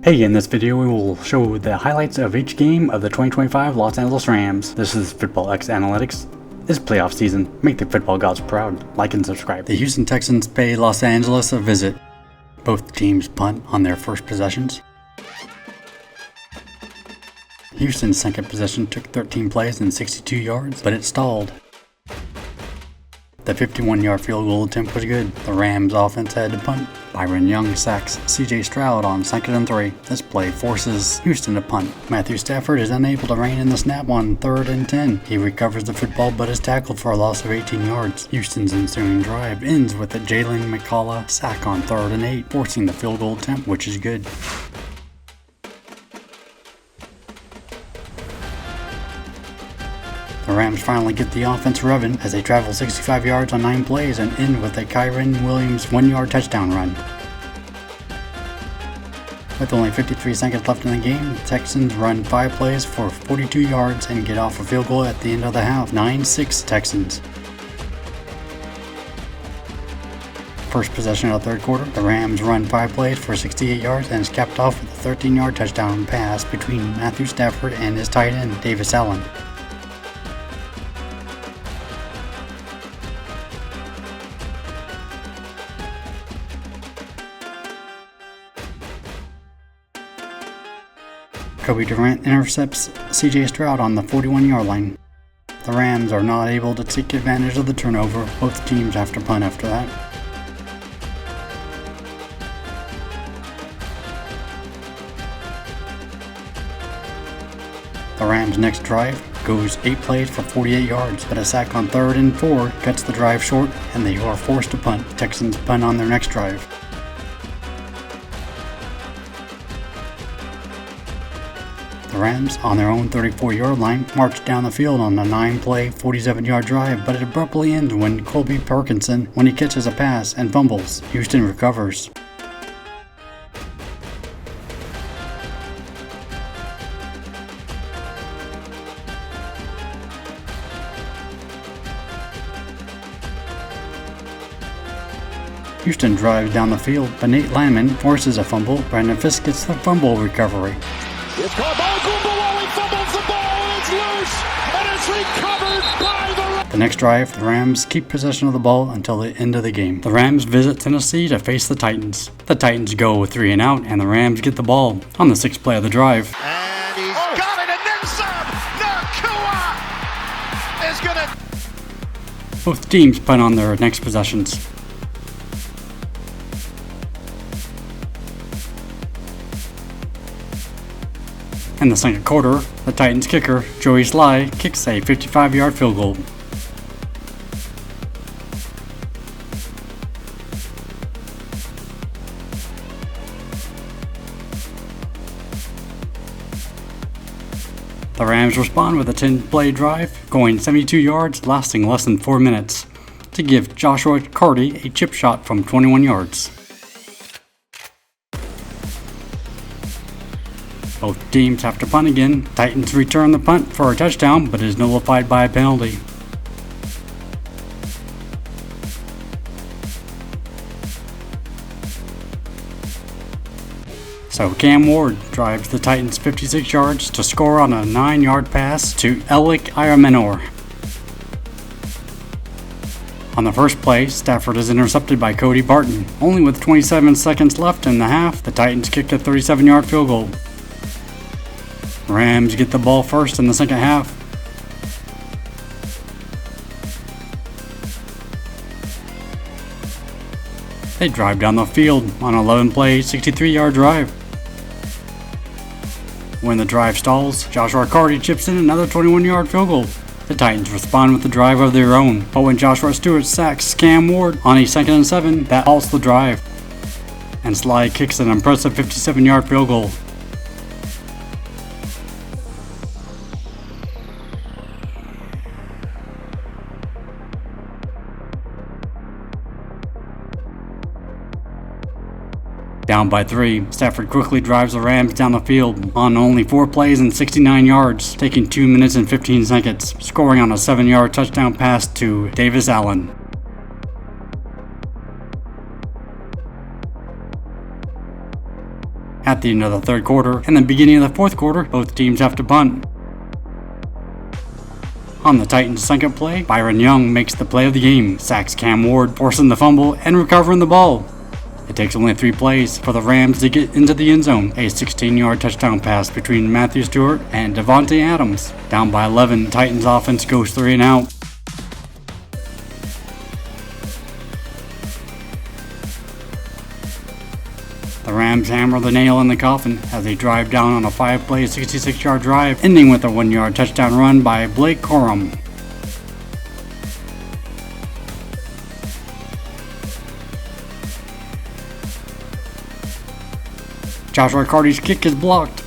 Hey, in this video we will show the highlights of each game of the 2025 Los Angeles Rams. This is Football X Analytics. It's playoff season. Make the football gods proud. Like and subscribe. The Houston Texans pay Los Angeles a visit. Both teams punt on their first possessions. Houston's second possession took 13 plays and 62 yards, but it stalled. The 51-yard field goal attempt was good. The Rams offense had to punt. Byron Young sacks C.J. Stroud on 2nd and 3. This play forces Houston to punt. Matthew Stafford is unable to rein in the snap on 3rd and 10. He recovers the football but is tackled for a loss of 18 yards. Houston's ensuing drive ends with a Jalen McCullough sack on 3rd and 8, forcing the field goal attempt, which is good. The Rams finally get the offense revving as they travel 65 yards on 9 plays and end with a Kyren Williams 1-yard touchdown run. With only 53 seconds left in the game, the Texans run 5 plays for 42 yards and get off a field goal at the end of the half. 9-6 Texans. First possession of the third quarter, the Rams run 5 plays for 68 yards and is capped off with a 13-yard touchdown pass between Matthew Stafford and his tight end, Davis Allen. Kobe Durant intercepts C.J. Stroud on the 41-yard line. The Rams are not able to take advantage of the turnover. Both teams have to punt after that. The Rams' next drive goes 8 plays for 48 yards, but a sack on 3rd and 4 cuts the drive short, and they are forced to punt. The Texans punt on their next drive. The Rams, on their own 34-yard line, march down the field on a 9-play, 47-yard drive, but it abruptly ends when Colby Parkinson catches a pass and fumbles. Houston recovers. Houston drives down the field, but Nate Landman forces a fumble. Brandon Fisk gets the fumble recovery. It's caught by Ogunbowale, fumbles the ball, it's loose, and it's recovered by the Rams. The next drive, the Rams keep possession of the ball until the end of the game. The Rams visit Tennessee to face the Titans. The Titans go with 3 and out, and the Rams get the ball on the 6th play of the drive. And he's got it, and then some. Nacua is gonna. Both teams punt on their next possessions. In the second quarter, the Titans kicker, Joey Sly, kicks a 55-yard field goal. The Rams respond with a 10-play drive, going 72 yards, lasting less than 4 minutes, to give Joshua Carty a chip shot from 21 yards. Both teams have to punt again. Titans return the punt for a touchdown, but is nullified by a penalty. So Cam Ward drives the Titans 56 yards to score on a 9-yard pass to Elik Ayamenor. On the first play, Stafford is intercepted by Cody Barton. Only with 27 seconds left in the half, the Titans kicked a 37-yard field goal. Rams get the ball first in the second half. They drive down the field on an 11-play, 63-yard drive. When the drive stalls, Joshua Carty chips in another 21-yard field goal. The Titans respond with a drive of their own, but when Joshua Stewart sacks Cam Ward on a 2nd and 7, that halts the drive. And Sly kicks an impressive 57-yard field goal. Down by 3, Stafford quickly drives the Rams down the field on only 4 plays and 69 yards, taking 2 minutes and 15 seconds, scoring on a 7-yard touchdown pass to Davis Allen. At the end of the third quarter and the beginning of the fourth quarter, both teams have to punt. On the Titans' second play, Byron Young makes the play of the game, sacks Cam Ward, forcing the fumble and recovering the ball. It takes only 3 plays for the Rams to get into the end zone, a 16-yard touchdown pass between Matthew Stewart and Davante Adams. Down by 11, the Titans' offense goes 3 and out. The Rams hammer the nail in the coffin as they drive down on a 5-play, 66-yard drive, ending with a 1-yard touchdown run by Blake Corum. Joshua Carty's kick is blocked.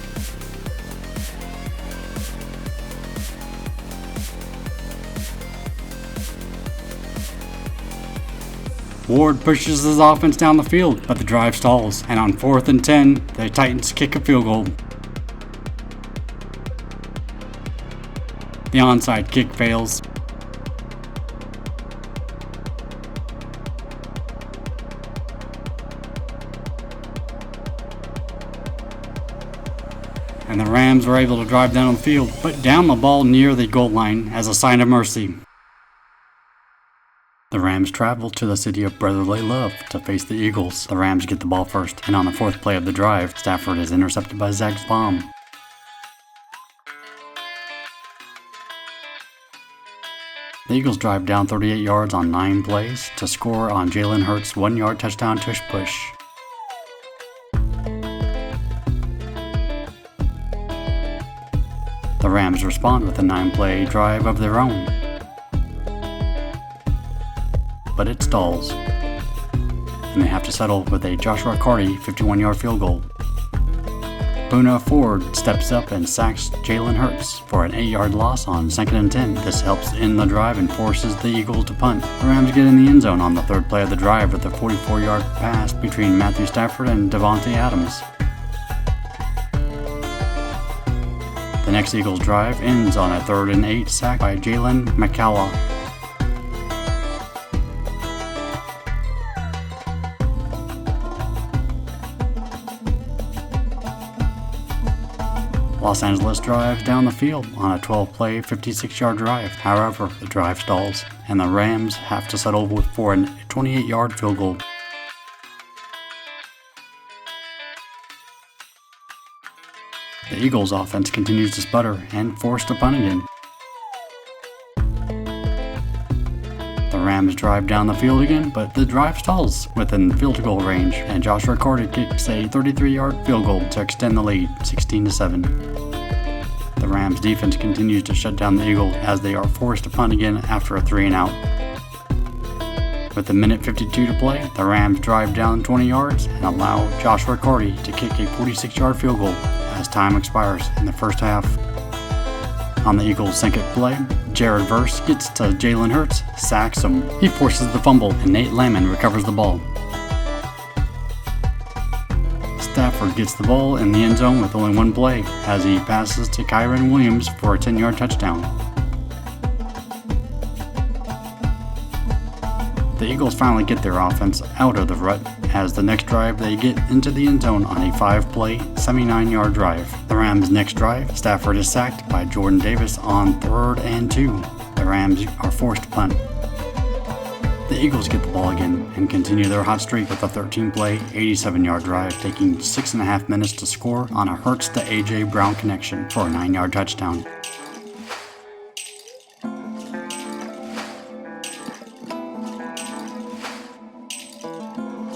Ward pushes his offense down the field, but the drive stalls, and on 4th and 10, the Titans kick a field goal. The onside kick fails. And the Rams were able to drive down the field, but down the ball near the goal line as a sign of mercy. The Rams travel to the city of brotherly love to face the Eagles. The Rams get the ball first, and on the 4th play of the drive, Stafford is intercepted by Zach Baum. The Eagles drive down 38 yards on 9 plays to score on Jalen Hurts' 1-yard touchdown tush push. The Rams respond with a 9-play drive of their own, but it stalls, and they have to settle with a Joshua Carty 51-yard field goal. Poona Ford steps up and sacks Jalen Hurts for an 8-yard loss on 2nd and 10. This helps end the drive and forces the Eagles to punt. The Rams get in the end zone on the 3rd play of the drive with a 44-yard pass between Matthew Stafford and Davante Adams. The next Eagles drive ends on a 3rd and 8 sack by Jalen McCallum. Los Angeles drives down the field on a 12-play, 56-yard drive. However, the drive stalls, and the Rams have to settle for a 28-yard field goal. The Eagles' offense continues to sputter and forced to punt again. The Rams drive down the field again, but the drive stalls within field goal range, and Joshua Carty kicks a 33-yard field goal to extend the lead, 16-7. The Rams defense continues to shut down the Eagles as they are forced to punt again after a 3 and out. With a minute 52 to play, the Rams drive down 20 yards and allow Joshua Carty to kick a 46-yard field goal as time expires in the first half. On the Eagles' second play, Jared Verse gets to Jalen Hurts, sacks him. He forces the fumble, and Nate Landman recovers the ball. Stafford gets the ball in the end zone with only 1 play as he passes to Kyren Williams for a 10-yard touchdown. The Eagles finally get their offense out of the rut as the next drive they get into the end zone on a 5-play, 79-yard drive. The Rams' next drive, Stafford is sacked by Jordan Davis on 3rd and 2. The Rams are forced to punt. The Eagles get the ball again and continue their hot streak with a 13-play, 87-yard drive, taking 6.5 minutes to score on a Hurts to A.J. Brown connection for a 9-yard touchdown.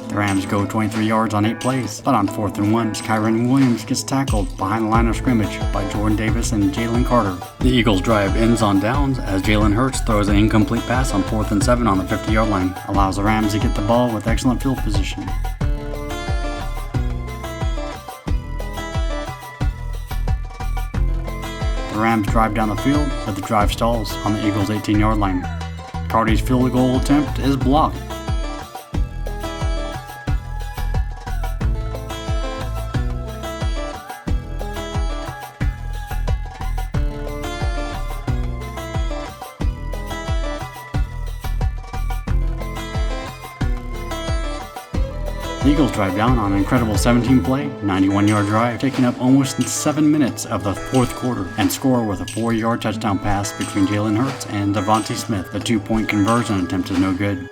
The Rams go 23 yards on 8 plays, but on 4th and 1, Kyren Williams gets tackled behind the line of scrimmage by Jordan Davis and Jalen Carter. The Eagles' drive ends on downs as Jalen Hurts throws an incomplete pass on 4th and 7 on the 50-yard line, allows the Rams to get the ball with excellent field position. The Rams drive down the field, but the drive stalls on the Eagles' 18-yard line. Carty's field goal attempt is blocked. The Eagles drive down on an incredible 17-play, 91-yard drive, taking up almost 7 minutes of the fourth quarter, and score with a 4-yard touchdown pass between Jalen Hurts and Devontae Smith. The 2-point conversion attempt is no good.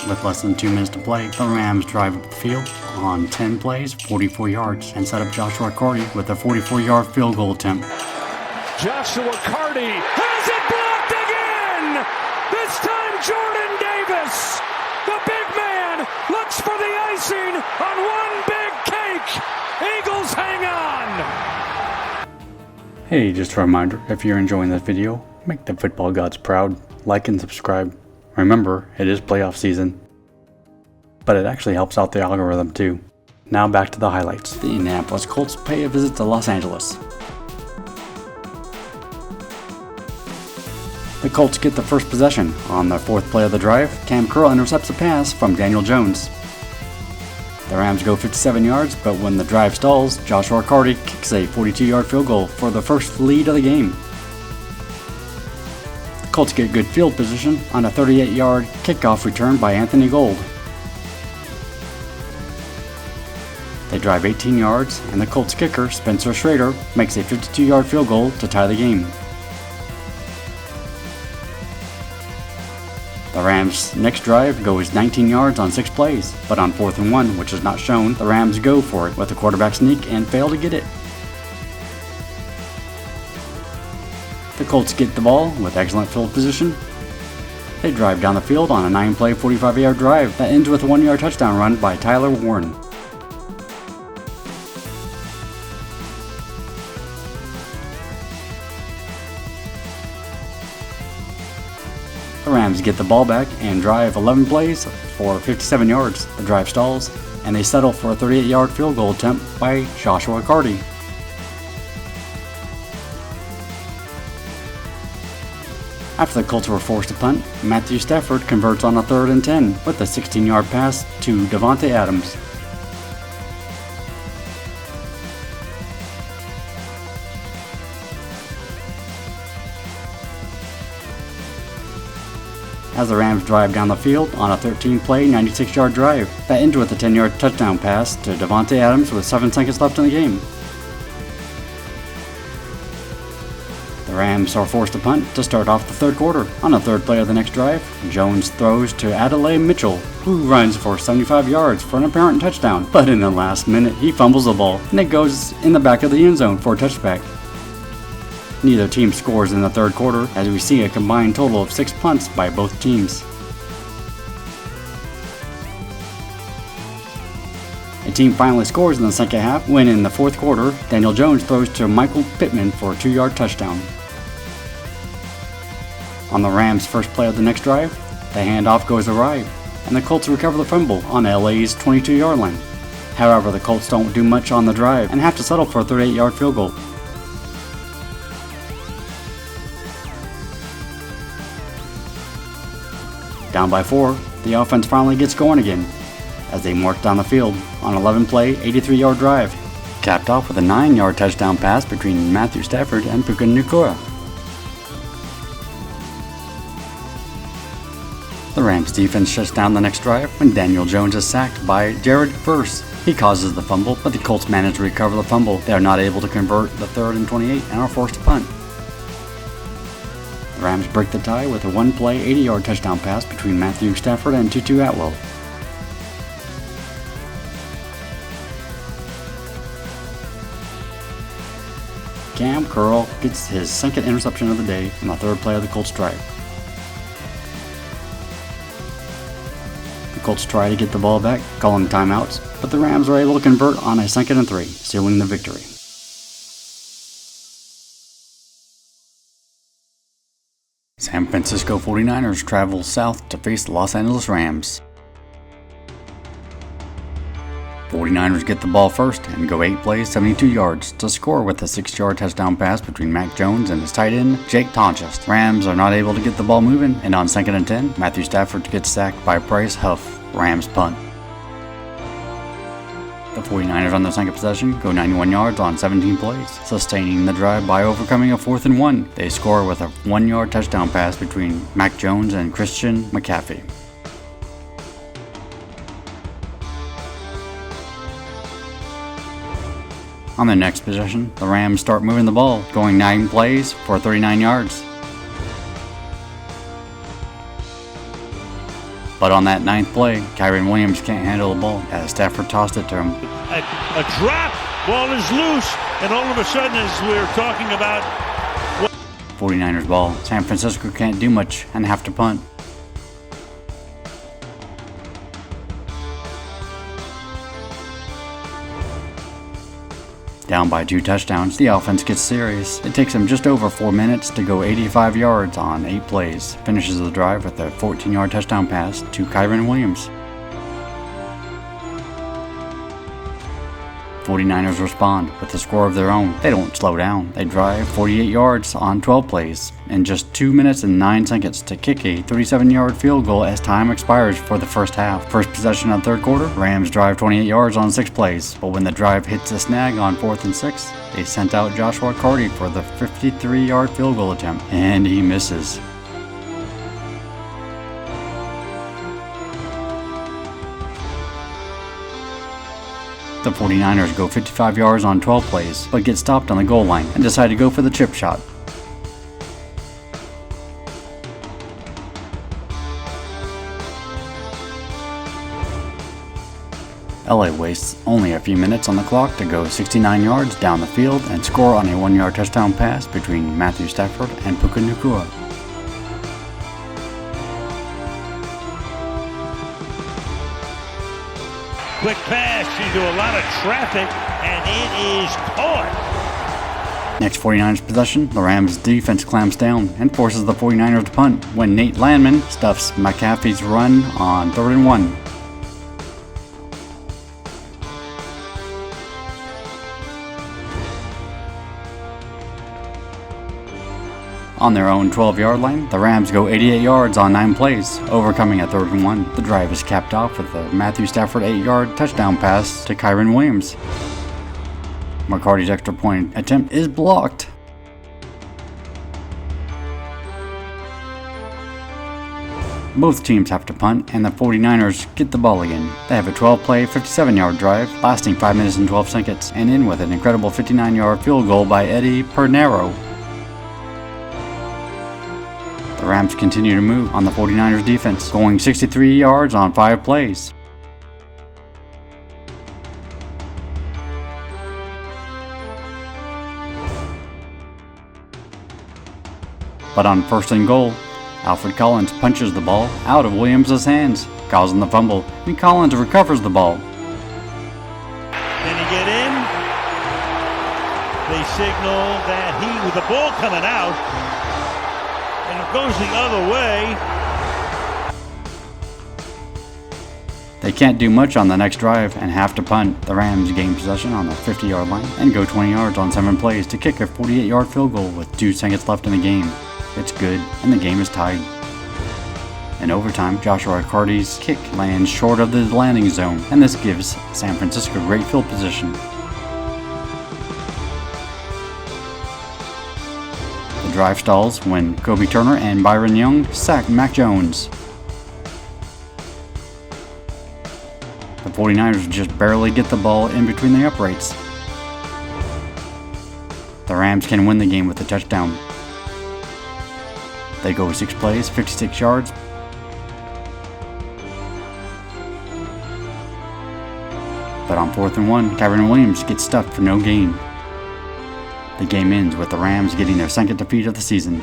With less than 2 minutes to play, the Rams drive up the field on 10 plays, 44 yards, and set up Joshua Carty with a 44-yard field goal attempt. Joshua Carty has it blocked again! This time Jordan Davis, the big man, looks for the icing on one big cake. Eagles hang on! Hey, just a reminder, if you're enjoying this video, make the football gods proud, like and subscribe. Remember, it is playoff season, but it actually helps out the algorithm too. Now back to the highlights. The Indianapolis Colts pay a visit to Los Angeles. The Colts get the first possession. On the fourth play of the drive, Cam Curl intercepts a pass from Daniel Jones. The Rams go 57 yards, but when the drive stalls, Joshua Carty kicks a 42-yard field goal for the first lead of the game. Colts get good field position on a 38-yard kickoff return by Anthony Gould. They drive 18 yards, and the Colts kicker, Spencer Schrader, makes a 52-yard field goal to tie the game. The Rams' next drive goes 19 yards on 6 plays, but on 4th and 1, which is not shown, the Rams go for it with a quarterback sneak and fail to get it. The Colts get the ball with excellent field position. They drive down the field on a 9-play, 45-yard drive that ends with a 1-yard touchdown run by Tyler Warren. The Rams get the ball back and drive 11 plays for 57 yards. The drive stalls, and they settle for a 38-yard field goal attempt by Joshua Carty. After the Colts were forced to punt, Matthew Stafford converts on a 3rd and 10 with a 16-yard pass to Davante Adams. As the Rams drive down the field on a 13-play, 96-yard drive that ends with a 10-yard touchdown pass to Davante Adams with 7 seconds left in the game. The Rams are forced to punt to start off the third quarter. On the third play of the next drive, Jones throws to Adlai Mitchell, who runs for 75 yards for an apparent touchdown, but in the last minute he fumbles the ball and it goes in the back of the end zone for a touchback. Neither team scores in the third quarter, as we see a combined total of 6 punts by both teams. A team finally scores in the second half when, in the fourth quarter, Daniel Jones throws to Michael Pittman for a 2-yard touchdown. On the Rams' first play of the next drive, the handoff goes awry, and the Colts recover the fumble on LA's 22-yard line. However, the Colts don't do much on the drive and have to settle for a 38-yard field goal. Down by 4, the offense finally gets going again as they march down the field on an 11-play, 83-yard drive, capped off with a 9-yard touchdown pass between Matthew Stafford and Puka Nacua. The Rams defense shuts down the next drive when Daniel Jones is sacked by Jared Verse. He causes the fumble, but the Colts manage to recover the fumble. They are not able to convert the 3rd and 28 and are forced to punt. The Rams break the tie with a 1-play, 80-yard touchdown pass between Matthew Stafford and Tutu Atwell. Cam Curl gets his second interception of the day on the 3rd play of the Colts drive. The Colts try to get the ball back, calling timeouts, but the Rams are able to convert on a 2nd and 3, sealing the victory. San Francisco 49ers travel south to face the Los Angeles Rams. 49ers get the ball first and go 8 plays, 72 yards to score with a 6-yard touchdown pass between Mac Jones and his tight end, Jake Tonjes. Rams are not able to get the ball moving, and on 2nd and 10, Matthew Stafford gets sacked by Bryce Huff. Rams punt. The 49ers on their second possession go 91 yards on 17 plays, sustaining the drive by overcoming a 4th and 1. They score with a 1-yard touchdown pass between Mac Jones and Christian McCaffrey. On their next possession, the Rams start moving the ball, going 9 plays for 39 yards. But on that 9th play, Kyren Williams can't handle the ball as Stafford tossed it to him. A drop, ball is loose, and all of a sudden, as we're talking about 49ers ball. San Francisco can't do much and have to punt. Down by 2 touchdowns, the offense gets serious. It takes them just over 4 minutes to go 85 yards on 8 plays. Finishes the drive with a 14-yard touchdown pass to Kyren Williams. 49ers respond with a score of their own. They don't slow down. They drive 48 yards on 12 plays in just 2 minutes and 9 seconds to kick a 37-yard field goal as time expires for the first half. First possession of the third quarter, Rams drive 28 yards on 6 plays, but when the drive hits a snag on 4th and 6, they sent out Joshua Carty for the 53-yard field goal attempt, and he misses. The 49ers go 55 yards on 12 plays, but get stopped on the goal line and decide to go for the chip shot. LA wastes only a few minutes on the clock to go 69 yards down the field and score on a 1-yard touchdown pass between Matthew Stafford and Puka Nacua. quick pass into a lot of traffic, and it is caught. Next 49ers possession, the Rams defense clamps down and forces the 49ers to punt when Nate Landman stuffs McAfee's run on 3rd and 1. On their own 12-yard line, the Rams go 88 yards on 9 plays, overcoming a 3rd and 1. The drive is capped off with a Matthew Stafford 8-yard touchdown pass to Kyren Williams. McCarty's extra point attempt is blocked. Both teams have to punt, and the 49ers get the ball again. They have a 12-play, 57-yard drive, lasting 5 minutes and 12 seconds, and end with an incredible 59-yard field goal by Eddie Pernero. The Rams continue to move on the 49ers defense, going 63 yards on 5 plays. But on 1st and goal, Alfred Collins punches the ball out of Williams' hands, causing the fumble, and Collins recovers the ball. Can he get in? They signal that he, with the ball coming out, and it goes the other way. They can't do much on the next drive and have to punt. The Rams gain possession on the 50-yard line and go 20 yards on 7 plays to kick a 48-yard field goal with 2 seconds left in the game. It's good, and the game is tied. In overtime, Joshua Carty's kick lands short of the landing zone, and this gives San Francisco great field position. The drive stalls when Kobe Turner and Byron Young sack Mac Jones. The 49ers just barely get the ball in between the uprights. The Rams can win the game with a touchdown. They go 6 plays, 56 yards. But on 4th and 1, Kyren Williams gets stuffed for no gain. The game ends with the Rams getting their 2nd defeat of the season.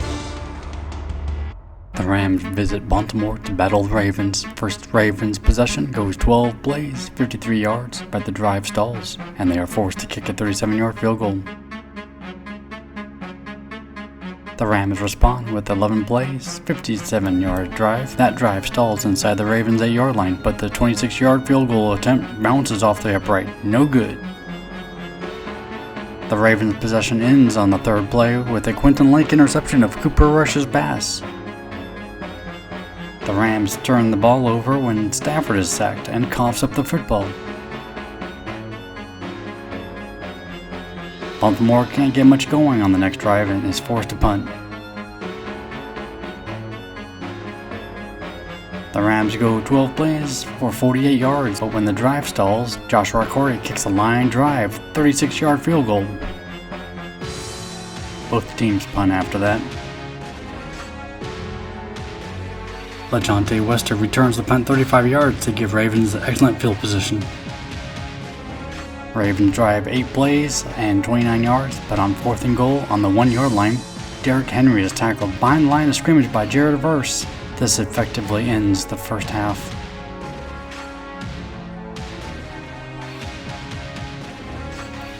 The Rams visit Baltimore to battle the Ravens. First Ravens possession goes 12 plays, 53 yards, but the drive stalls, and they are forced to kick a 37-yard field goal. The Rams respond with 11 plays, 57-yard drive. That drive stalls inside the Ravens' 8-yard line, but the 26-yard field goal attempt bounces off the upright. No good. The Ravens' possession ends on the 3rd play with a Quentin Lake interception of Cooper Rush's pass. The Rams turn the ball over when Stafford is sacked and coughs up the football. Baltimore can't get much going on the next drive and is forced to punt. The The Rams go 12 plays for 48 yards, but when the drive stalls, Joshua Corey kicks a line drive, 36-yard field goal. Both teams punt after that. LaJohntay Wester returns the punt 35 yards to give Ravens excellent field position. Ravens drive 8 plays and 29 yards, but on 4th and goal on the 1-yard line, Derrick Henry is tackled behind the line of scrimmage by Jared Verse. This effectively ends the first half.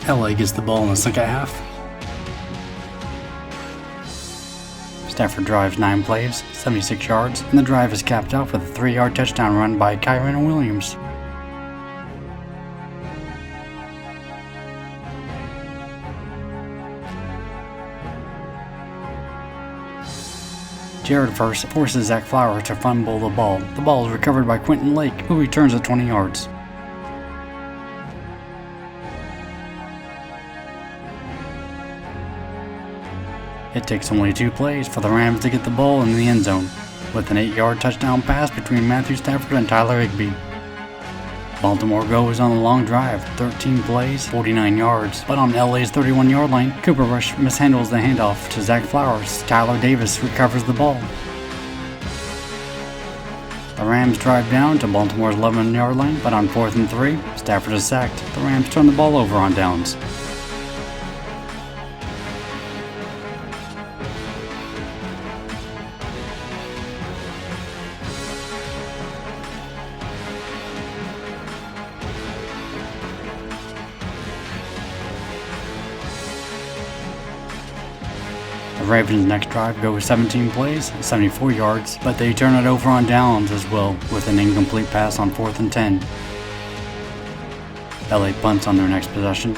LA gets the ball in the second half. Stafford drives 9 plays, 76 yards, and the drive is capped off with a 3-yard touchdown run by Kyren Williams. Jared Verse forces Zach Flowers to fumble the ball. The ball is recovered by Quentin Lake, who returns it 20 yards. It takes only 2 plays for the Rams to get the ball in the end zone, with an 8-yard touchdown pass between Matthew Stafford and Tyler Higbee. Baltimore goes on a long drive, 13 plays, 49 yards, but on LA's 31-yard line, Cooper Rush mishandles the handoff to Zach Flowers. Tyler Davis recovers the ball. The Rams drive down to Baltimore's 11-yard line, but on 4th and 3, Stafford is sacked. The Rams turn the ball over on downs. The Ravens' next drive goes 17 plays, 74 yards, but they turn it over on downs as well with an incomplete pass on 4th and 10. LA punts on their next possession.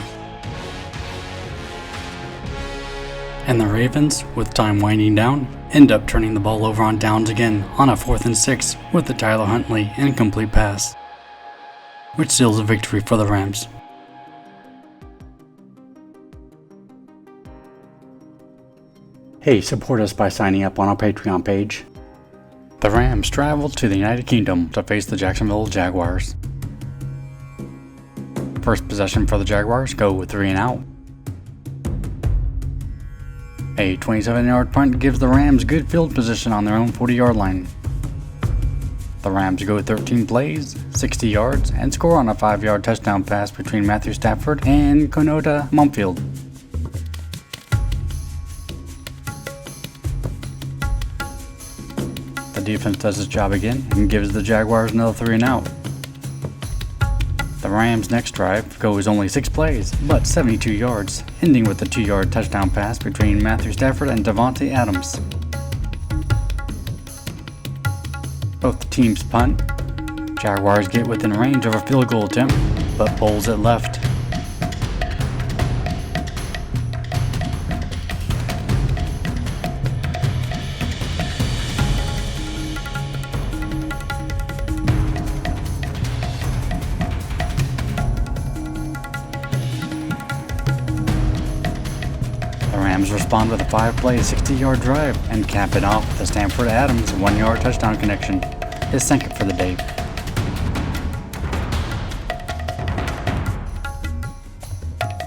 And the Ravens, with time winding down, end up turning the ball over on downs again on a 4th and 6 with the Tyler Huntley incomplete pass, which seals a victory for the Rams. Hey, support us by signing up on our Patreon page. The Rams travel to the United Kingdom to face the Jacksonville Jaguars. First possession for the Jaguars, go with 3 and out. A 27-yard punt gives the Rams good field position on their own 40-yard line. The Rams go 13 plays, 60 yards, and score on a 5-yard touchdown pass between Matthew Stafford and Konota Mumfield. The defense does its job again and gives the Jaguars another 3 and out. The Rams' next drive goes only 6 plays, but 72 yards, ending with a 2-yard touchdown pass between Matthew Stafford and Davante Adams. Both teams punt. Jaguars get within range of a field goal attempt, but bowls it left. Rams respond with a 5-play, 60-yard drive and cap it off with a Stanford Adams 1-yard touchdown connection, his second for the day.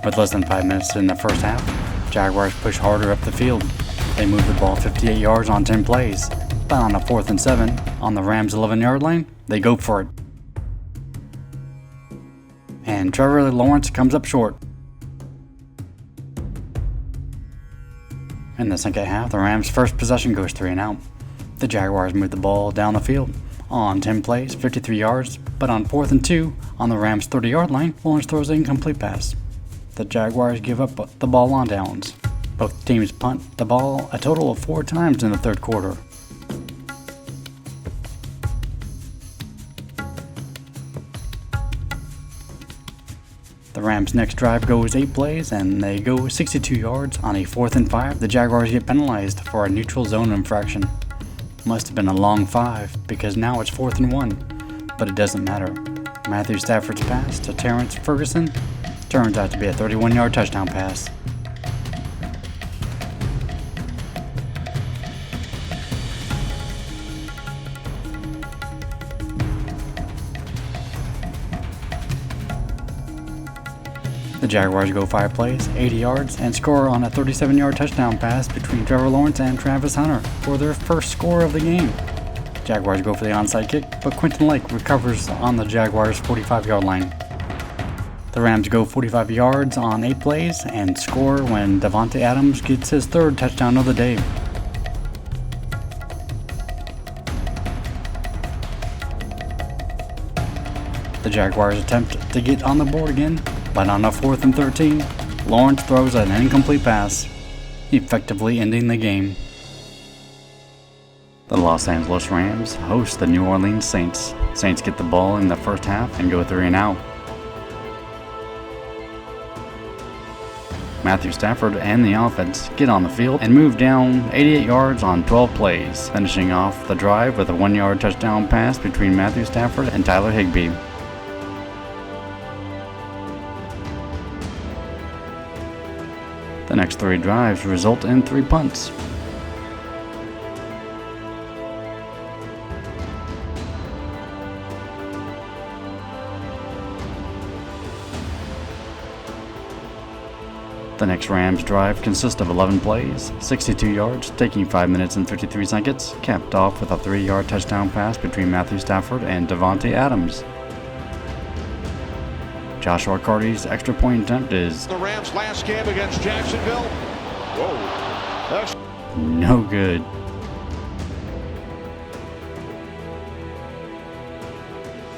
With less than 5 minutes in the first half, Jaguars push harder up the field. They move the ball 58 yards on 10 plays, but on a 4th and 7 on the Rams' 11-yard line, they go for it. And Trevor Lawrence comes up short. In the second half, the Rams' first possession goes 3 and out. The Jaguars move the ball down the field. On 10 plays, 53 yards, but on 4th and 2, on the Rams' 30-yard line, Lawrence throws an incomplete pass. The Jaguars give up the ball on downs. Both teams punt the ball a total of 4 times in the third quarter. The Rams' next drive goes 8 plays and they go 62 yards. On a 4th and 5, the Jaguars get penalized for a neutral zone infraction. Must have been a long 5 because now it's 4th and 1, but it doesn't matter. Matthew Stafford's pass to Terrence Ferguson turns out to be a 31-yard touchdown pass. The Jaguars go 5 plays, 80 yards, and score on a 37-yard touchdown pass between Trevor Lawrence and Travis Hunter for their first score of the game. Jaguars go for the onside kick, but Quentin Lake recovers on the Jaguars' 45-yard line. The Rams go 45 yards on 8 plays and score when Davante Adams gets his 3rd touchdown of the day. The Jaguars attempt to get on the board again, but on a 4th and 13, Lawrence throws an incomplete pass, effectively ending the game. The Los Angeles Rams host the New Orleans Saints. Saints get the ball in the first half and go 3 and out. Matthew Stafford and the offense get on the field and move down 88 yards on 12 plays, finishing off the drive with a 1-yard touchdown pass between Matthew Stafford and Tyler Higbee. The next 3 drives result in 3 punts. The next Rams drive consists of 11 plays, 62 yards, taking 5 minutes and 53 seconds, capped off with a 3-yard touchdown pass between Matthew Stafford and Davante Adams. Joshua Carty's extra point attempt is the Rams' last game against Jacksonville. Whoa. That's no good.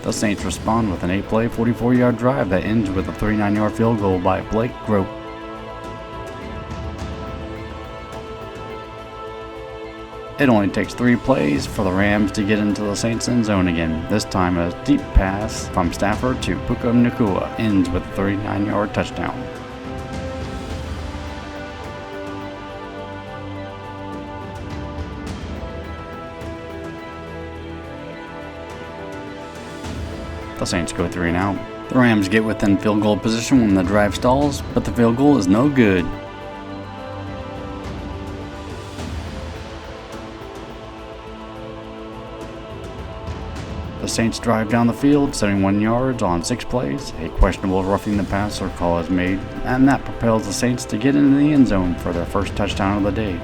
The Saints respond with an 8-play, 44-yard drive that ends with a 39-yard field goal by Blake Grope. It only takes 3 plays for the Rams to get into the Saints end zone again. This time a deep pass from Stafford to Puka Nacua ends with a 39-yard touchdown. The Saints go 3 and out. The Rams get within field goal position when the drive stalls, but the field goal is no good. The Saints drive down the field, 71 yards on 6 plays. A questionable roughing the passer call is made, and that propels the Saints to get into the end zone for their first touchdown of the day.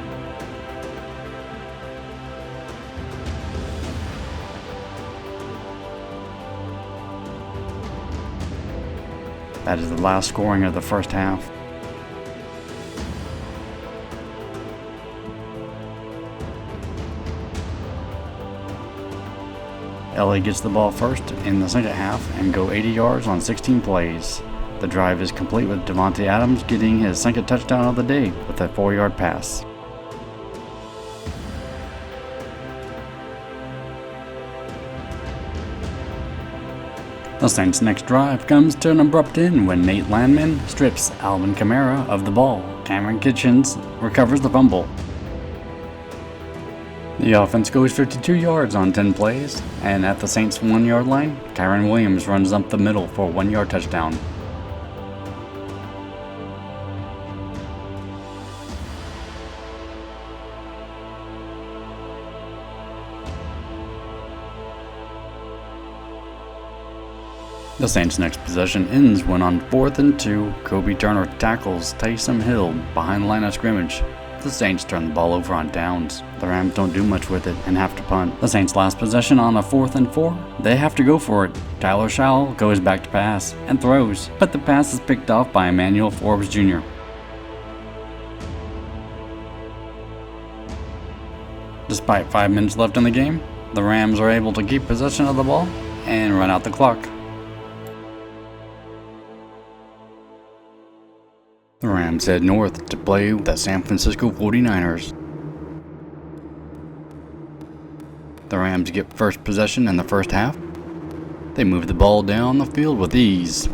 That is the last scoring of the first half. LA gets the ball first in the second half and go 80 yards on 16 plays. The drive is complete with Davante Adams getting his second touchdown of the day with a 4-yard pass. The Saints' next drive comes to an abrupt end when Nate Landman strips Alvin Kamara of the ball. Cameron Kitchens recovers the fumble. The offense goes 52 yards on 10 plays, and at the Saints' 1-yard line, Kyren Williams runs up the middle for a 1-yard touchdown. The Saints' next possession ends when on 4th and 2, Kobe Turner tackles Taysom Hill behind the line of scrimmage. The Saints turn the ball over on downs. The Rams don't do much with it and have to punt. The Saints' last possession on a 4th and 4, they have to go for it. Tyler Showell goes back to pass and throws, but the pass is picked off by Emmanuel Forbes Jr. Despite 5 minutes left in the game, the Rams are able to keep possession of the ball and run out the clock. The Rams head north to play the San Francisco 49ers. The Rams get first possession in the first half. They move the ball down the field with ease.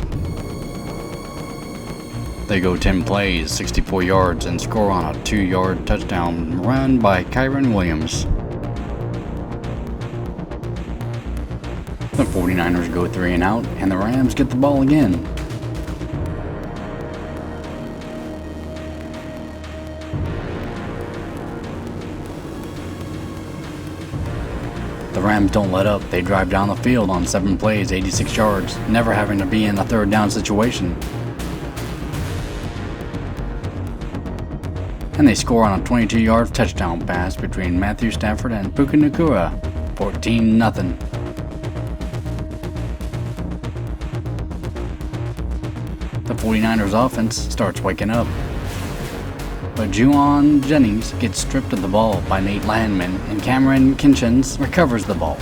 They go 10 plays, 64 yards, and score on a 2-yard touchdown run by Kyren Williams. The 49ers go 3 and out, and the Rams get the ball again. The Rams don't let up. They drive down the field on 7 plays, 86 yards, never having to be in a 3rd down situation. and they score on a 22-yard touchdown pass between Matthew Stafford and Puka Nacua, 14-0. The 49ers offense starts waking up, but Juwan Jennings gets stripped of the ball by Nate Landman, and Cameron Kinchins recovers the ball.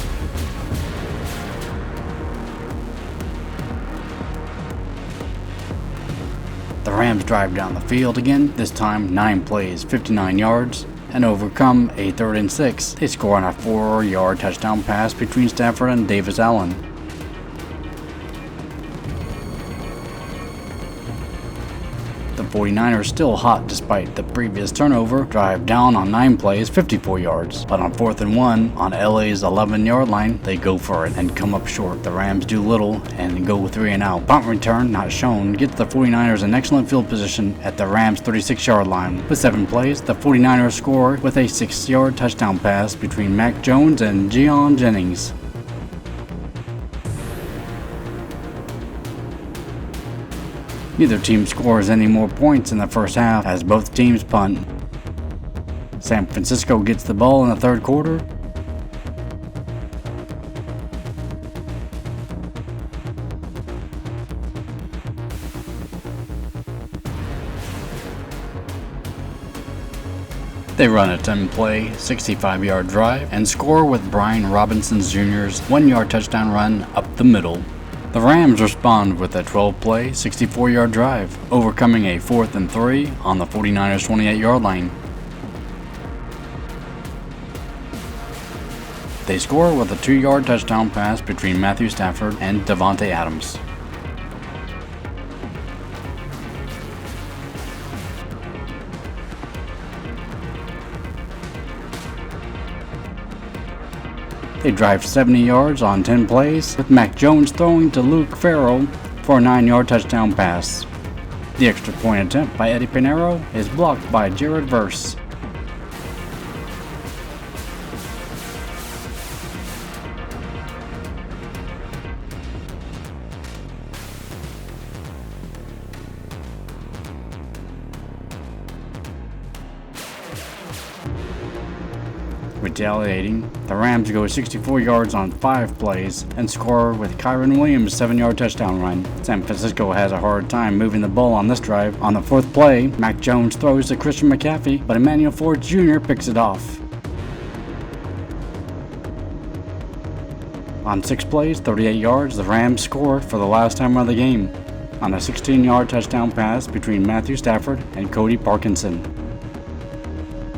The Rams drive down the field again, this time 9 plays, 59 yards, and overcome a 3rd and 6. They score on a 4-yard touchdown pass between Stafford and Davis Allen. The 49ers, still hot despite the previous turnover, drive down on 9 plays, 54 yards, but on 4th and 1 on LA's 11-yard line, they go for it and come up short. The Rams do little and go 3 and out. Punt return, not shown, gets the 49ers in excellent field position at the Rams' 36-yard line. With 7 plays, the 49ers score with a 6-yard touchdown pass between Mac Jones and Juwan Jennings. Neither team scores any more points in the first half as both teams punt. San Francisco gets the ball in the 3rd quarter. They run a 10-play, 65-yard drive and score with Brian Robinson Jr.'s 1-yard touchdown run up the middle. The Rams respond with a 12-play, 64-yard drive, overcoming a 4th and 3 on the 49ers' 28-yard line. They score with a 2-yard touchdown pass between Matthew Stafford and Davante Adams. They drive 70 yards on 10 plays, with Mac Jones throwing to Luke Farrell for a 9-yard touchdown pass. The extra point attempt by Eddie Pinheiro is blocked by Jared Verse. Retaliating, the Rams go 64 yards on 5 plays and score with Kyron Williams' 7-yard touchdown run. San Francisco has a hard time moving the ball on this drive. On the 4th play, Mac Jones throws to Christian McCaffrey, but Emmanuel Ford Jr. picks it off. On 6 plays, 38 yards, the Rams score for the last time of the game on a 16-yard touchdown pass between Matthew Stafford and Cody Parkinson.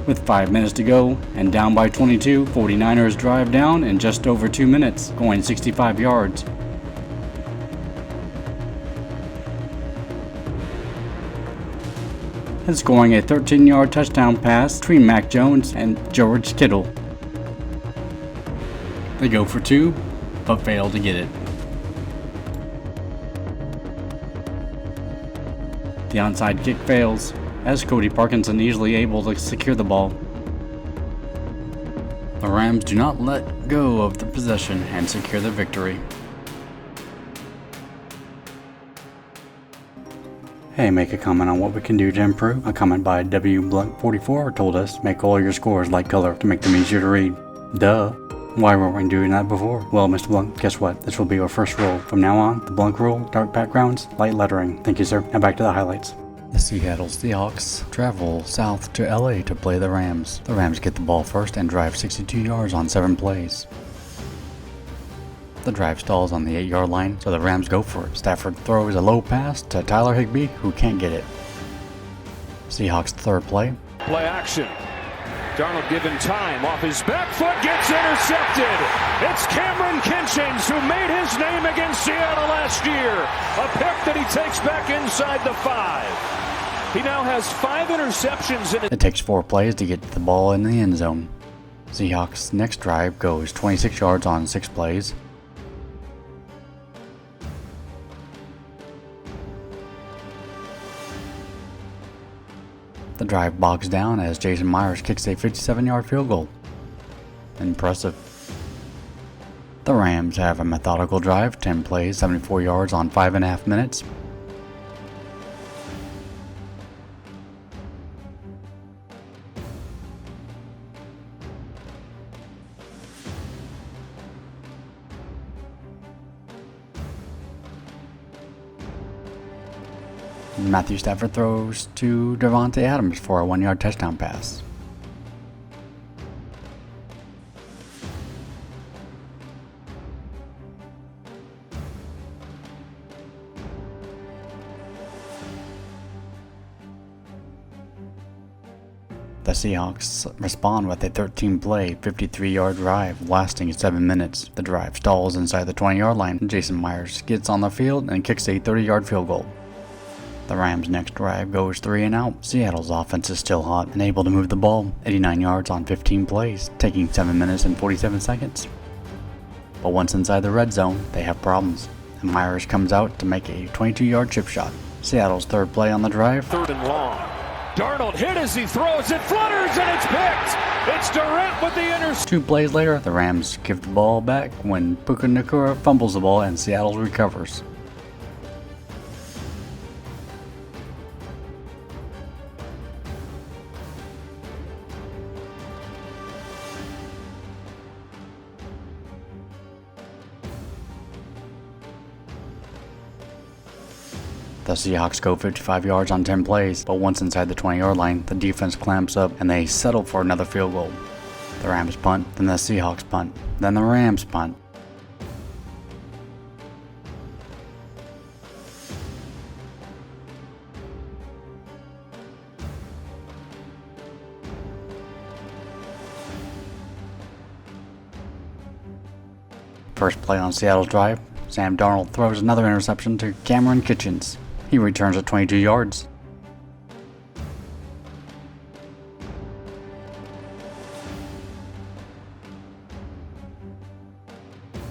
With 5 minutes to go and down by 22, 49ers drive down in just over 2 minutes, going 65 yards. And scoring a 13-yard touchdown pass between Mac Jones and George Kittle. They go for 2, but fail to get it. The onside kick fails, as Cody Parkinson easily able to secure the ball. The Rams do not let go of the possession and secure the victory. Hey, make a comment on what we can do to improve. A comment by W Blunt 44 told us, make all your scores light color to make them easier to read. Duh. Why weren't we doing that before? Well, Mr. Blunt, guess what? This will be our first rule. From now on, the Blunt rule, dark backgrounds, light lettering. Thank you, sir. Now back to the highlights. The Seattle Seahawks travel south to LA to play the Rams. The Rams get the ball first and drive 62 yards on 7 plays. The drive stalls on the 8-yard line, so the Rams go for it. Stafford throws a low pass to Tyler Higbee, who can't get it. Seahawks' 3rd play. Play action. Darnold given time, off his back foot, gets intercepted. It's Cameron Kinchins who made his name against Seattle last year. A pick that he takes back inside the 5. He now has 5 interceptions in it. It takes 4 plays to get the ball in the end zone. Seahawks' next drive goes 26 yards on 6 plays. The drive bogs down as Jason Myers kicks a 57-yard field goal. Impressive. The Rams have a methodical drive, 10 plays, 74 yards on 5.5 minutes. Matthew Stafford throws to Davante Adams for a 1-yard touchdown pass. The Seahawks respond with a 13-play, 53-yard drive lasting 7 minutes. The drive stalls inside the 20-yard line. Jason Myers gets on the field and kicks a 30-yard field goal. The Rams' next drive goes 3 and out. Seattle's offense is still hot and able to move the ball 89 yards on 15 plays, taking 7 minutes and 47 seconds. But once inside the red zone, they have problems, and Myers comes out to make a 22-yard chip shot. Seattle's third play on the drive. 3rd and long. Darnold hit as he throws. It flutters and it's picked. It's Durant with the interception. 2 plays later, the Rams give the ball back when Puka Nacua fumbles the ball and Seattle recovers. The Seahawks go 55 yards on 10 plays, but once inside the 20-yard line, the defense clamps up and they settle for another field goal. The Rams punt, then the Seahawks punt, then the Rams punt. First play on Seattle's drive, Sam Darnold throws another interception to Cameron Kitchens. He returns at 22 yards.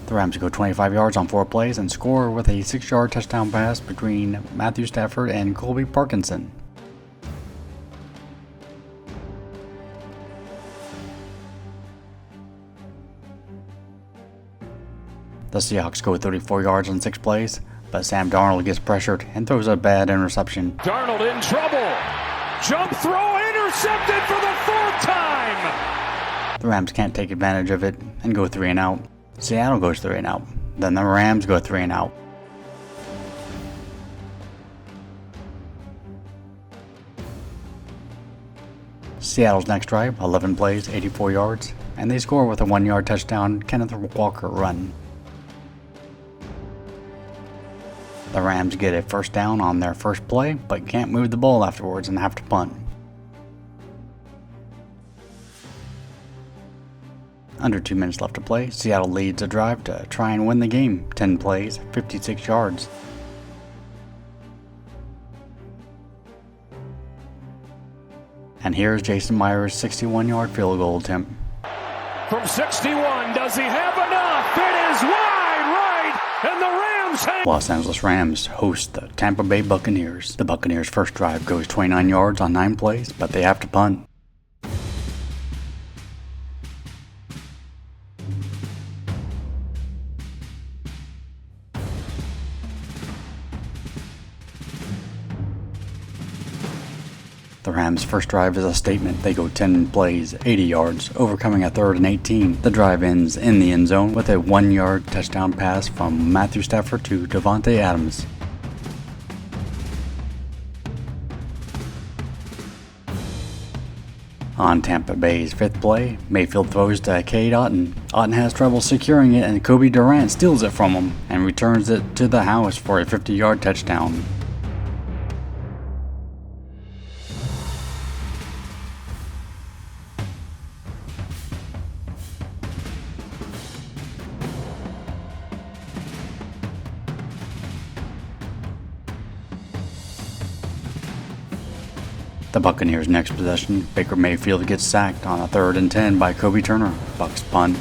The Rams go 25 yards on 4 plays and score with a 6-yard touchdown pass between Matthew Stafford and Colby Parkinson. The Seahawks go 34 yards on 6 plays, but Sam Darnold gets pressured and throws a bad interception. Darnold in trouble. Jump throw intercepted for the 4th time. The Rams can't take advantage of it and go 3 and out. Seattle goes 3 and out. Then the Rams go 3 and out. Seattle's next drive, 11 plays, 84 yards, and they score with a 1-yard touchdown Kenneth Walker run. The Rams get a first down on their first play, but can't move the ball afterwards and have to punt. Under 2 minutes left to play, Seattle leads a drive to try and win the game. 10 plays, 56 yards. And here's Jason Myers' 61-yard field goal attempt. From 61, does he have enough? It is wide right, and the Rams hang. Los Angeles Rams host the Tampa Bay Buccaneers. The Buccaneers' first drive goes 29 yards on 9 plays, but they have to punt. The Rams' first drive is a statement. They go 10 plays, 80 yards, overcoming a 3rd and 18. The drive ends in the end zone with a 1-yard touchdown pass from Matthew Stafford to Davante Adams. On Tampa Bay's 5th play, Mayfield throws to Cade Otton. Otton has trouble securing it and Kobe Durant steals it from him and returns it to the house for a 50-yard touchdown. The Buccaneers' next possession, Baker Mayfield gets sacked on a 3rd and 10 by Kobe Turner. Bucs punt.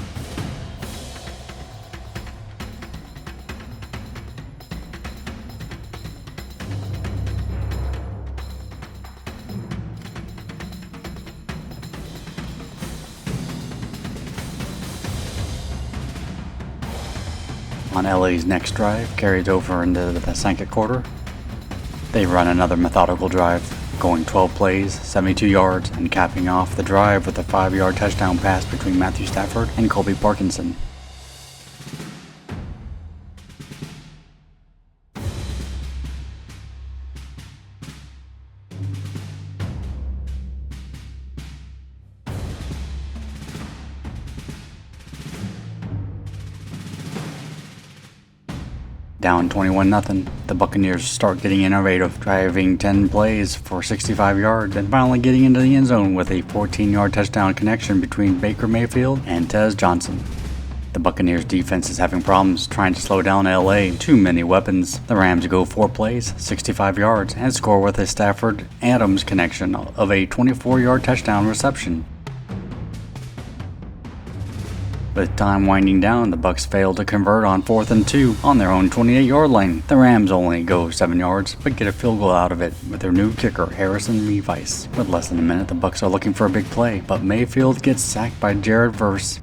On LA's next drive, carries over into the second quarter. They run another methodical drive, going 12 plays, 72 yards, and capping off the drive with a 5-yard touchdown pass between Matthew Stafford and Colby Parkinson. Down 21-0, the Buccaneers start getting innovative, driving 10 plays for 65 yards and finally getting into the end zone with a 14-yard touchdown connection between Baker Mayfield and Tez Johnson. The Buccaneers defense is having problems trying to slow down LA. Too many weapons. The Rams go 4 plays, 65 yards, and score with a Stafford Adams connection of a 24-yard touchdown reception. With time winding down, the Bucs fail to convert on 4th and 2 on their own 28-yard line. The Rams only go 7 yards, but get a field goal out of it with their new kicker, Harrison Mevice. With less than a minute, the Bucs are looking for a big play, but Mayfield gets sacked by Jared Verse.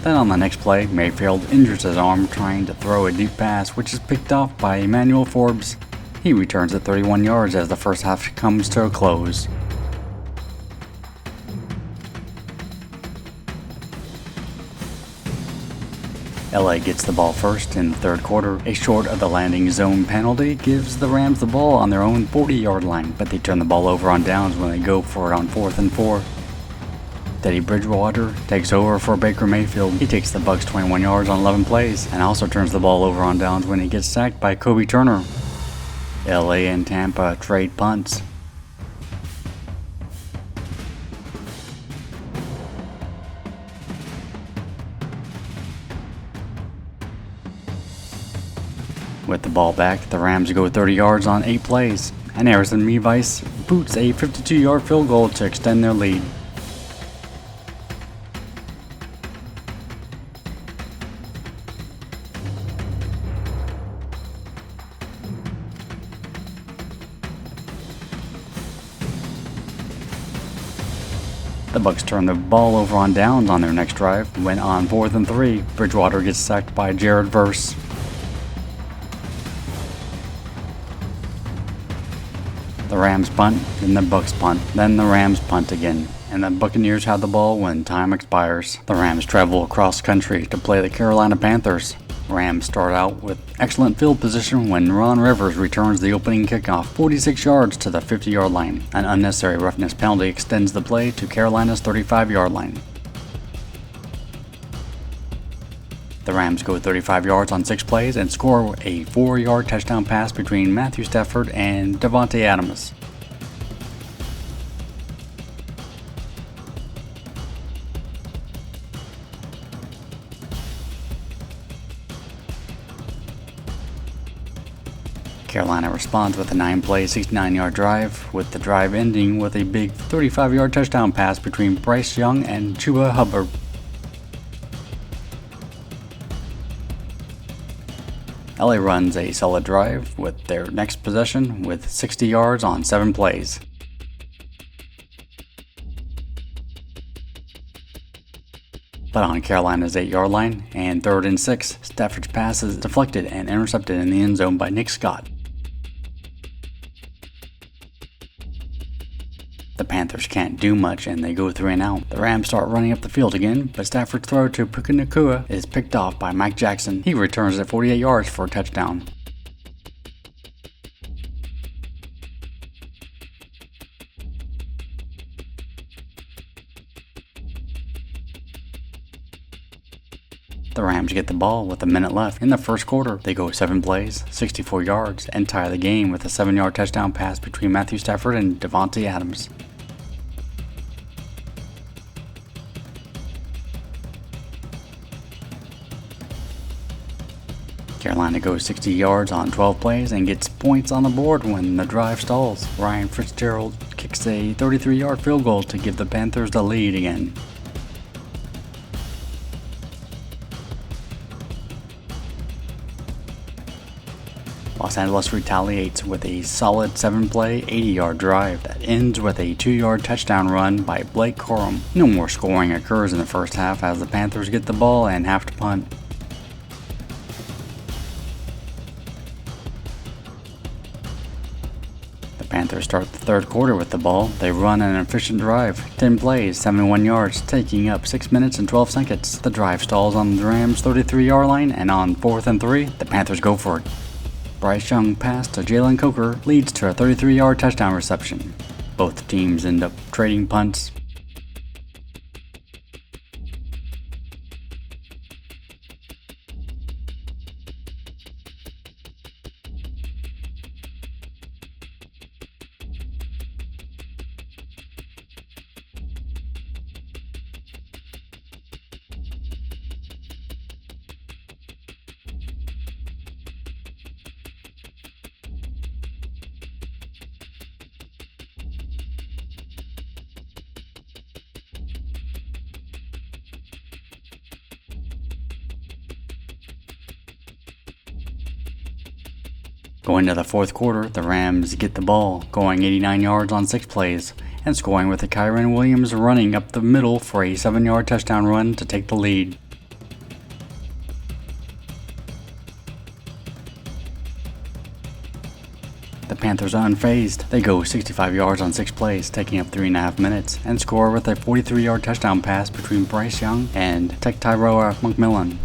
Then on the next play, Mayfield injures his arm trying to throw a deep pass, which is picked off by Emmanuel Forbes. He returns at 31 yards as the first half comes to a close. LA gets the ball first in the third quarter. A short of the landing zone penalty gives the Rams the ball on their own 40-yard line, but they turn the ball over on downs when they go for it on 4th and 4. Teddy Bridgewater takes over for Baker Mayfield. He takes the Bucs 21 yards on 11 plays and also turns the ball over on downs when he gets sacked by Kobe Turner. LA and Tampa trade punts. With the ball back, the Rams go 30 yards on 8 plays, and Harrison Mevice boots a 52-yard field goal to extend their lead. The Bucs turn the ball over on downs on their next drive. When on 4th and 3, Bridgewater gets sacked by Jared Verse. The Rams punt, then the Bucs punt, then the Rams punt again, and the Buccaneers have the ball when time expires. The Rams travel across country to play the Carolina Panthers. Rams start out with excellent field position when Ron Rivers returns the opening kickoff 46 yards to the 50-yard line. An unnecessary roughness penalty extends the play to Carolina's 35-yard line. The Rams go 35 yards on 6 plays and score a 4-yard touchdown pass between Matthew Stafford and Davante Adams. Carolina responds with a 9-play, 69-yard drive, with the drive ending with a big 35-yard touchdown pass between Bryce Young and Chuba Hubbard. LA runs a solid drive with their next possession with 60 yards on 7 plays. But on Carolina's 8-yard line and 3rd and 6, Stafford's pass is deflected and intercepted in the end zone by Nick Scott. The Panthers can't do much and they go 3 and out. The Rams start running up the field again, but Stafford's throw to Puka Nacua is picked off by Mike Jackson. He returns at 48 yards for a touchdown. The Rams get the ball with a minute left. In the first quarter, they go 7 plays, 64 yards, and tie the game with a 7-yard touchdown pass between Matthew Stafford and Davante Adams. Carolina goes 60 yards on 12 plays and gets points on the board when the drive stalls. Ryan Fitzgerald kicks a 33-yard field goal to give the Panthers the lead again. Los Angeles retaliates with a solid 7-play, 80-yard drive that ends with a 2-yard touchdown run by Blake Corum. No more scoring occurs in the first half as the Panthers get the ball and have to punt. The Panthers start the third quarter with the ball. They run an efficient drive, 10 plays, 71 yards, taking up 6 minutes and 12 seconds. The drive stalls on the Rams' 33-yard line, and on 4th and 3, the Panthers go for it. Bryce Young pass to Jalen Coker leads to a 33-yard touchdown reception. Both teams end up trading punts. Going to the fourth quarter, the Rams get the ball, going 89 yards on 6 plays, and scoring with the Kyren Williams running up the middle for a 7-yard touchdown run to take the lead. The Panthers are unfazed. They go 65 yards on 6 plays, taking up 3.5 minutes, and score with a 43-yard touchdown pass between Bryce Young and Tektyroa McMillan.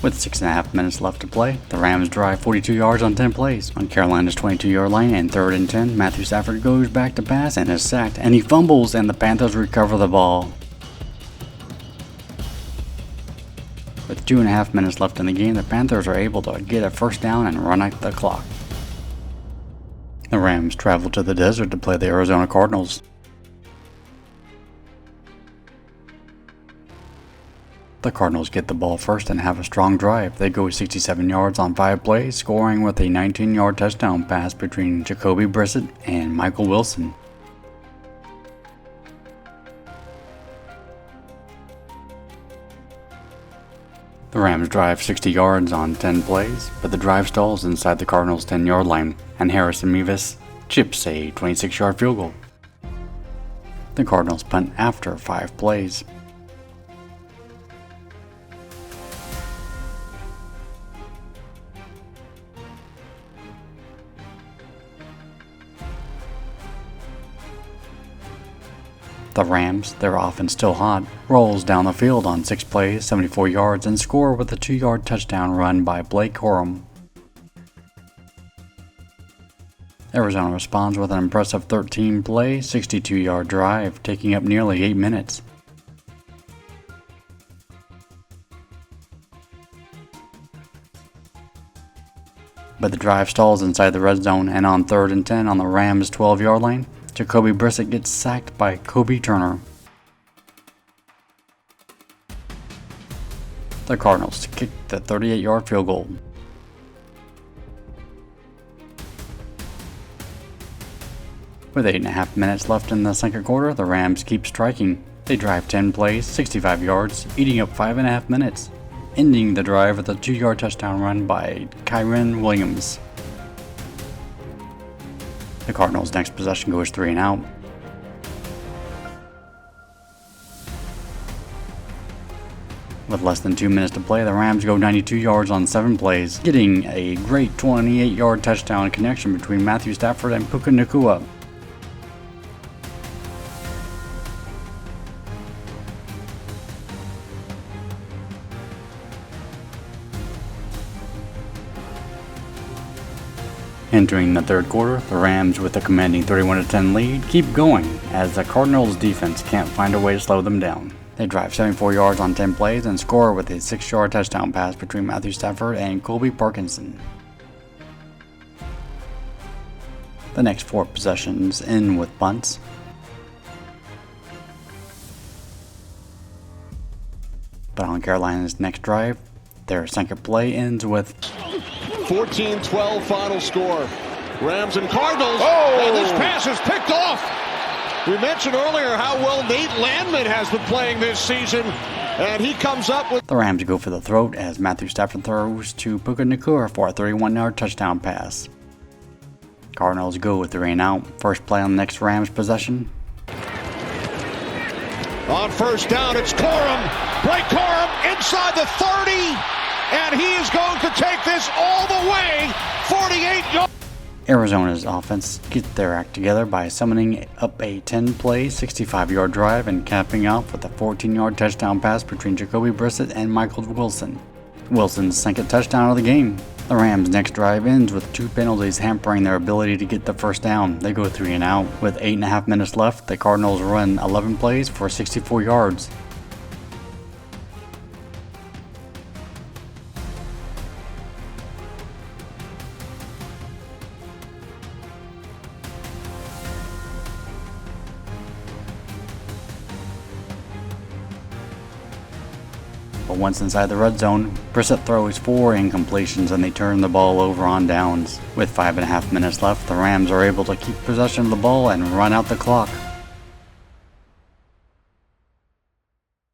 With 6.5 minutes left to play, the Rams drive 42 yards on 10 plays. On Carolina's 22-yard line and 3rd and 10, Matthew Stafford goes back to pass and is sacked, and he fumbles, and the Panthers recover the ball. With 2.5 minutes left in the game, the Panthers are able to get a first down and run out the clock. The Rams travel to the desert to play the Arizona Cardinals. The Cardinals get the ball first and have a strong drive. They go 67 yards on 5 plays, scoring with a 19-yard touchdown pass between Jacoby Brissett and Michael Wilson. The Rams drive 60 yards on 10 plays, but the drive stalls inside the Cardinals' 10-yard line, and Harrison Mevis chips a 26-yard field goal. The Cardinals punt after 5 plays. The Rams, their offense still hot, rolls down the field on 6 plays, 74 yards, and score with a 2-yard touchdown run by Blake Corum. Arizona responds with an impressive 13-play, 62-yard drive, taking up nearly 8 minutes. But the drive stalls inside the red zone, and on 3rd and 10 on the Rams' 12-yard line, Jacoby Brissett gets sacked by Kobe Turner. The Cardinals kick the 38-yard field goal. With 8.5 minutes left in the second quarter, the Rams keep striking. They drive 10 plays, 65 yards, eating up 5.5 minutes, ending the drive with a 2-yard touchdown run by Kyren Williams. The Cardinals' next possession goes 3 and out. With less than 2 minutes to play, the Rams go 92 yards on 7 plays, getting a great 28-yard touchdown connection between Matthew Stafford and Puka Nacua. Entering the third quarter, the Rams, with a commanding 31-10 lead, keep going as the Cardinals' defense can't find a way to slow them down. They drive 74 yards on 10 plays and score with a 6-yard touchdown pass between Matthew Stafford and Colby Parkinson. The next 4 possessions end with punts. But on Carolina's next drive, their second play ends with 14-12 final score. Rams and Cardinals. Oh! And this pass is picked off. We mentioned earlier how well Nate Landman has been playing this season, and he comes up with... The Rams go for the throat as Matthew Stafford throws to Puka Nacua for a 31-yard touchdown pass. Cardinals go with the rain out. First play on the next Rams possession. On first down, it's Corum. Blake Corum inside the 30, and he is going to take this all the way 48 yards. Arizona's offense gets their act together by summoning up a 10-play, 65-yard drive and capping off with a 14-yard touchdown pass between Jacoby Brissett and Michael Wilson. Wilson's second touchdown of the game. The Rams' next drive ends with 2 penalties hampering their ability to get the first down. They go 3 and out. With 8.5 minutes left, the Cardinals run 11 plays for 64 yards. but once inside the red zone, Brissett throws 4 incompletions and they turn the ball over on downs. With 5.5 minutes left, the Rams are able to keep possession of the ball and run out the clock.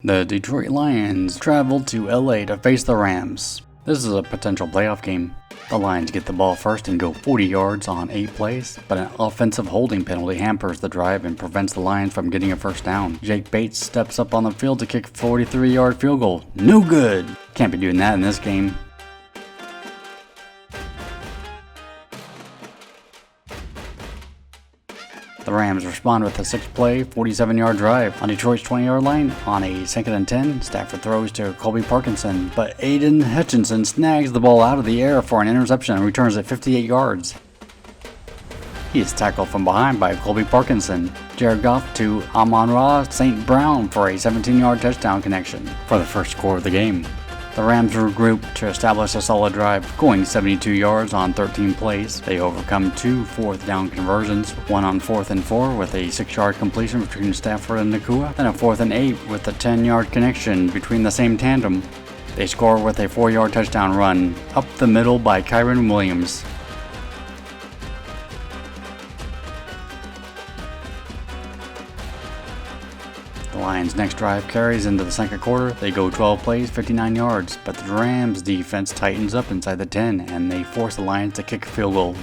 The Detroit Lions travel to LA to face the Rams. This is a potential playoff game. The Lions get the ball first and go 40 yards on 8 plays, but an offensive holding penalty hampers the drive and prevents the Lions from getting a first down. Jake Bates steps up on the field to kick a 43-yard field goal. No good! Can't be doing that in this game. The Rams respond with a 6-play, 47-yard drive on Detroit's 20-yard line. On a 2nd and 10, Stafford throws to Colby Parkinson, but Aiden Hutchinson snags the ball out of the air for an interception and returns it 58 yards. He is tackled from behind by Colby Parkinson. Jared Goff to Amon-Ra St. Brown for a 17-yard touchdown connection for the first score of the game. The Rams regroup to establish a solid drive, going 72 yards on 13 plays. They overcome 2 4th down conversions, one on 4th and 4 with a 6-yard completion between Stafford and Nacua, and a 4th and 8 with a 10-yard connection between the same tandem. They score with a 4-yard touchdown run up the middle by Kyren Williams. The Lions' next drive carries into the second quarter. They go 12 plays, 59 yards, but the Rams' defense tightens up inside the 10 and they force the Lions to kick a field goal.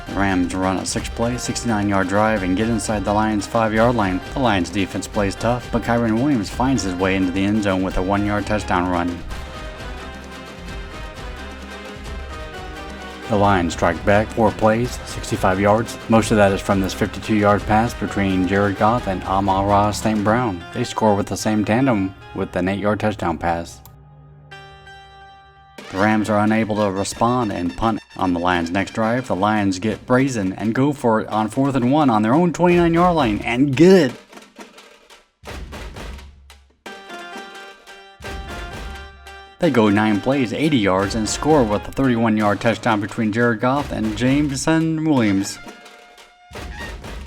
The Rams run a 6-play, 69-yard drive and get inside the Lions' 5-yard line. The Lions' defense plays tough, but Kyren Williams finds his way into the end zone with a 1-yard touchdown run. The Lions strike back 4 plays, 65 yards. Most of that is from this 52-yard pass between Jared Goff and Amon-Ra St. Brown. They score with the same tandem with an 8-yard touchdown pass. The Rams are unable to respond and punt. On the Lions' next drive, the Lions get brazen and go for it on 4th and 1 on their own 29-yard line and get it. They go 9 plays, 80 yards, and score with a 31-yard touchdown between Jared Goff and Jameson Williams.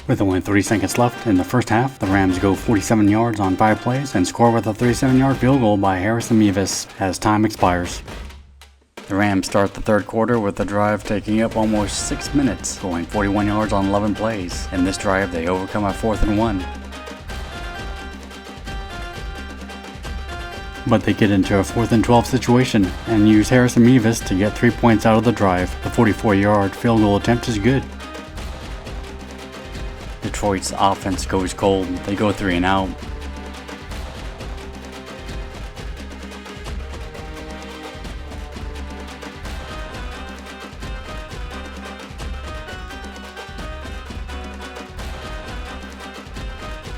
With only 30 seconds left in the first half, the Rams go 47 yards on 5 plays and score with a 37-yard field goal by Harrison Mevis as time expires. The Rams start the third quarter with the drive taking up almost 6 minutes, going 41 yards on 11 plays. In this drive, they overcome a 4th and 1. But they get into a 4th and 12 situation and use Harrison Mevis to get 3 points out of the drive. The 44-yard field goal attempt is good. Detroit's offense goes cold. They go 3 and out.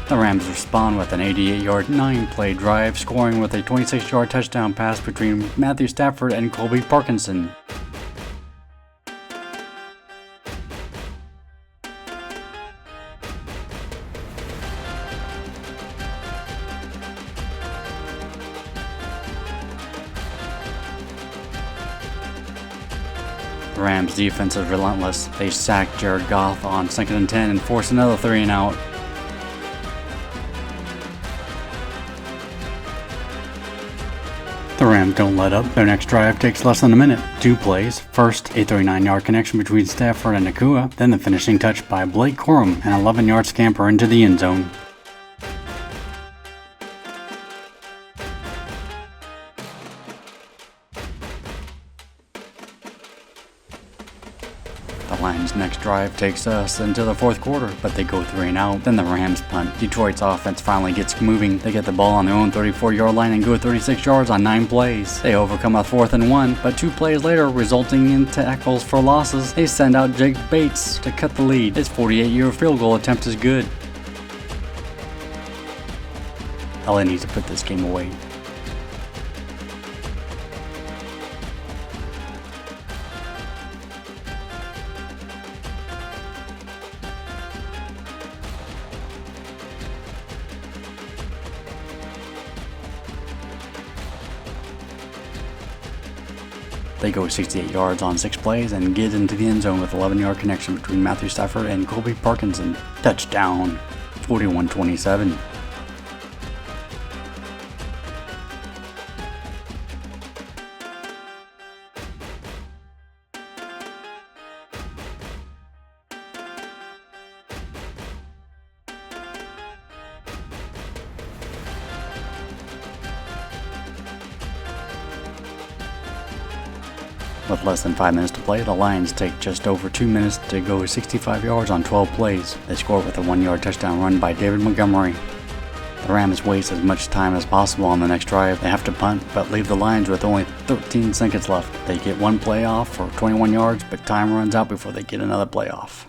The Rams respond with an 88-yard 9-play drive, scoring with a 26-yard touchdown pass between Matthew Stafford and Colby Parkinson. The Rams' defense is relentless. They sack Jared Goff on 2nd and 10 and force another 3 and out. The Rams don't let up. Their next drive takes less than a minute. 2 plays. First, a 39-yard connection between Stafford and Nacua, then the finishing touch by Blake Corum, an 11-yard scamper into the end zone. The Lions' next drive takes us into the fourth quarter, but they go 3 and out. Then the Rams punt. Detroit's offense finally gets moving. They get the ball on their own 34-yard line and go 36 yards on 9 plays. They overcome a 4th and 1, but 2 plays later, resulting in tackles for losses, they send out Jake Bates to cut the lead. His 48-yard field goal attempt is good. LA needs to put this game away. They go 68 yards on 6 plays and get into the end zone with 11-yard connection between Matthew Stafford and Colby Parkinson. Touchdown, 41-27. With less than 5 minutes to play, the Lions take just over 2 minutes to go 65 yards on 12 plays. They score with a 1-yard touchdown run by David Montgomery. The Rams waste as much time as possible on the next drive. They have to punt, but leave the Lions with only 13 seconds left. They get one play off for 21 yards, but time runs out before they get another play off.